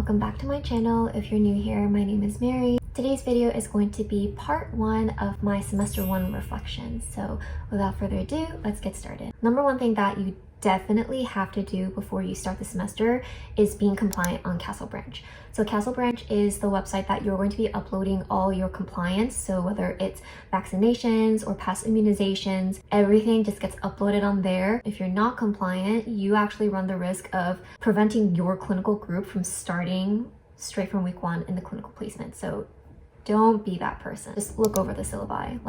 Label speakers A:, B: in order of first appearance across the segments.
A: welcome back to my channel. If you're new here, my name is Mary. Today's video is going to be part 1 of my semester 1 reflection. So without further ado, let's get started. Number one thing that you definitely have to do before you start the semester is being compliant on Castle Branch. So Castle Branch is the website that you're going to be uploading all your compliance. So whether it's vaccinations or past immunizations, everything just gets uploaded on there. If you're not compliant, you actually run the risk of preventing your clinical group from starting straight from week 1 in the clinical placement. So don't be that person. Just look over the syllabi,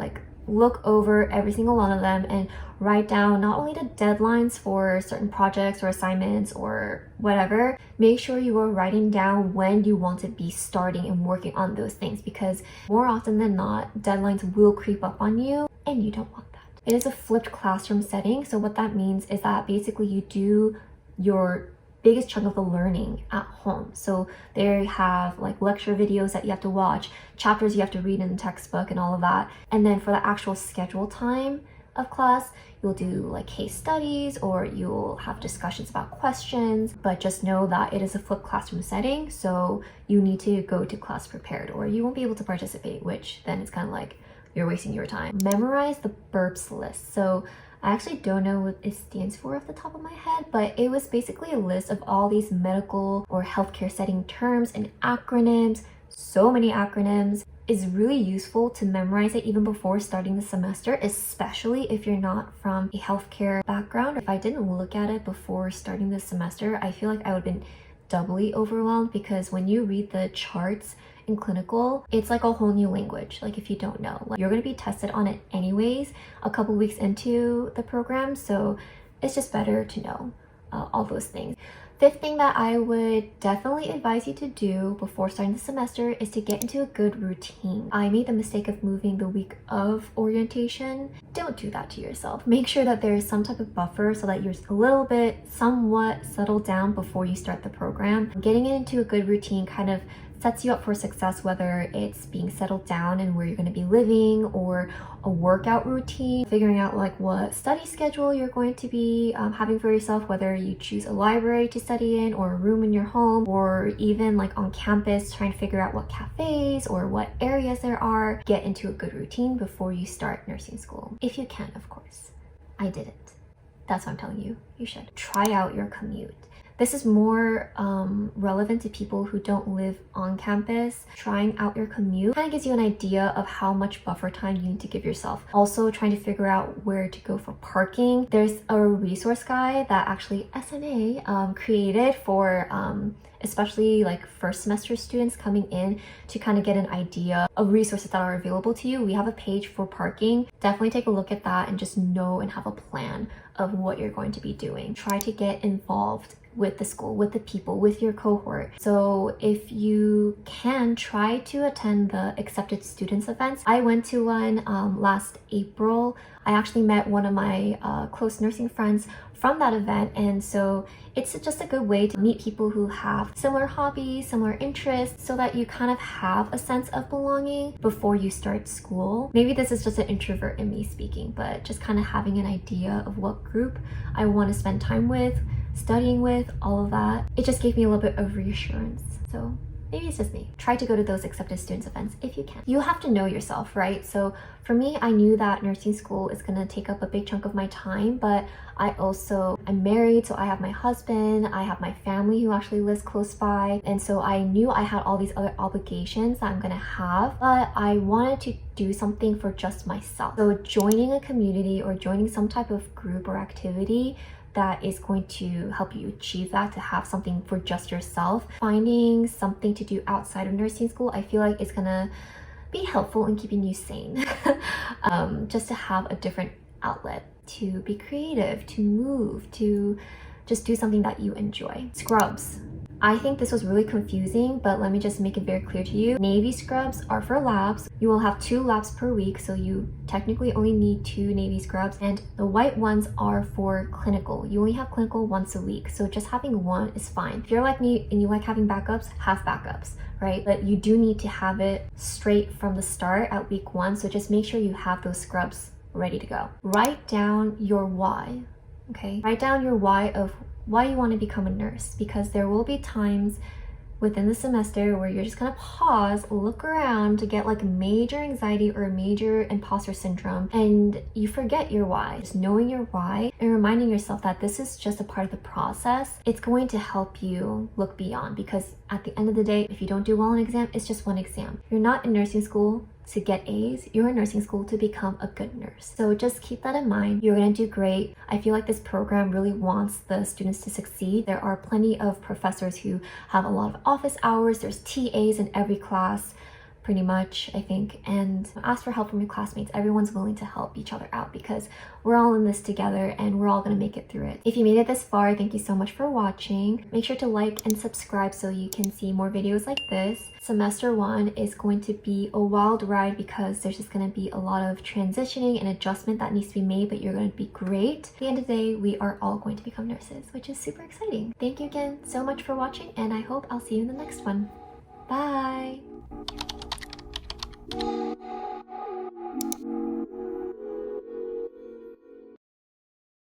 A: look over every single one of them and write down not only the deadlines for certain projects or assignments or whatever, make sure you are writing down when you want to be starting and working on those things, because more often than not, deadlines will creep up on you and you don't want that. It is a flipped classroom setting. So what that means is that basically you do your biggest chunk of the learning at home. So there you have like lecture videos that you have to watch, chapters you have to read in the textbook and all of that. And then for the actual schedule time of class, you'll do like case studies or you'll have discussions about questions, but just know that it is a flipped classroom setting. So you need to go to class prepared or you won't be able to participate, which then it's kind of like you're wasting your time. Memorize the burps list. So I actually don't know what it stands for off the top of my head, but it was basically a list of all these medical or healthcare setting terms and acronyms. So many acronyms. Is really useful to memorize it even before starting the semester, especially if you're not from a healthcare background. If I didn't look at it before starting the semester, I feel like I would have been doubly overwhelmed, because when you read the charts in clinical, it's like a whole new language. Like if you don't know, like you're going to be tested on it anyways a couple weeks into the program, so it's just better to know all those things. Fifth thing that I would definitely advise you to do before starting the semester is to get into a good routine. I made the mistake of moving the week of orientation. Don't do that to yourself. Make sure that there is some type of buffer so that you're a little bit somewhat settled down before you start the program. Getting into a good routine kind of sets you up for success, whether it's being settled down and where you're going to be living, or a workout routine, figuring out like what study schedule you're going to be having for yourself, whether you choose a library to study in or a room in your home, or even like on campus, trying to figure out what cafes or what areas there are. Get into a good routine before you start nursing school. If you can, of course. I didn't. That's what I'm telling you. You should. Try out your commute. This is more relevant to people who don't live on campus. Trying out your commute kind of gives you an idea of how much buffer time you need to give yourself. Also trying to figure out where to go for parking. There's a resource guide that actually SMA created for especially like first semester students coming in to kind of get an idea of resources that are available to you. We have a page for parking. Definitely take a look at that and just know and have a plan of what you're going to be doing. Try to get involved with the school, with the people, with your cohort. So if you can, try to attend the accepted students events. I went to one last April. I actually met one of my close nursing friends from that event, and so it's just a good way to meet people who have similar hobbies, similar interests, so that you kind of have a sense of belonging before you start school. Maybe this is just an introvert in me speaking, but just kind of having an idea of what group I want to spend time with, studying with, all of that. It just gave me a little bit of reassurance. So maybe it's just me. Try to go to those accepted students events if you can. You have to know yourself, right? So for me, I knew that nursing school is gonna take up a big chunk of my time, but I'm married, so I have my husband, I have my family who actually lives close by, and so I knew I had all these other obligations that I'm gonna have, but I wanted to do something for just myself. So joining a community or joining some type of group or activity that is going to help you achieve that, to have something for just yourself. Finding something to do outside of nursing school, I feel like it's gonna be helpful in keeping you sane. Just to have a different outlet, to be creative, to move, to just do something that you enjoy. Scrubs. I think this was really confusing, but let me just make it very clear to you. Navy scrubs are for labs. You will have 2 labs per week, so you technically only need 2 Navy scrubs, and the white ones are for clinical. You only have clinical once a week, so just having one is fine. If you're like me and you like having backups, have backups, right? But you do need to have it straight from the start at week 1, so just make sure you have those scrubs ready to go. Write down your why, okay? Write down your why of why you want to become a nurse, because there will be times within the semester where you're just gonna pause, look around to get like major anxiety or major imposter syndrome, and you forget your why. Just knowing your why and reminding yourself that this is just a part of the process, it's going to help you look beyond, because at the end of the day, if you don't do well in an exam, it's just one exam. You're not in nursing school to get A's, you're in nursing school to become a good nurse. So just keep that in mind. You're gonna do great. I feel like this program really wants the students to succeed. There are plenty of professors who have a lot of office hours. There's TAs in every class, pretty much, I think, and ask for help from your classmates. Everyone's willing to help each other out because we're all in this together and we're all gonna make it through it. If you made it this far, thank you so much for watching. Make sure to like and subscribe so you can see more videos like this. Semester 1 is going to be a wild ride because there's just gonna be a lot of transitioning and adjustment that needs to be made, but you're gonna be great. At the end of the day, we are all going to become nurses, which is super exciting. Thank you again so much for watching, and I hope I'll see you in the next one. Bye!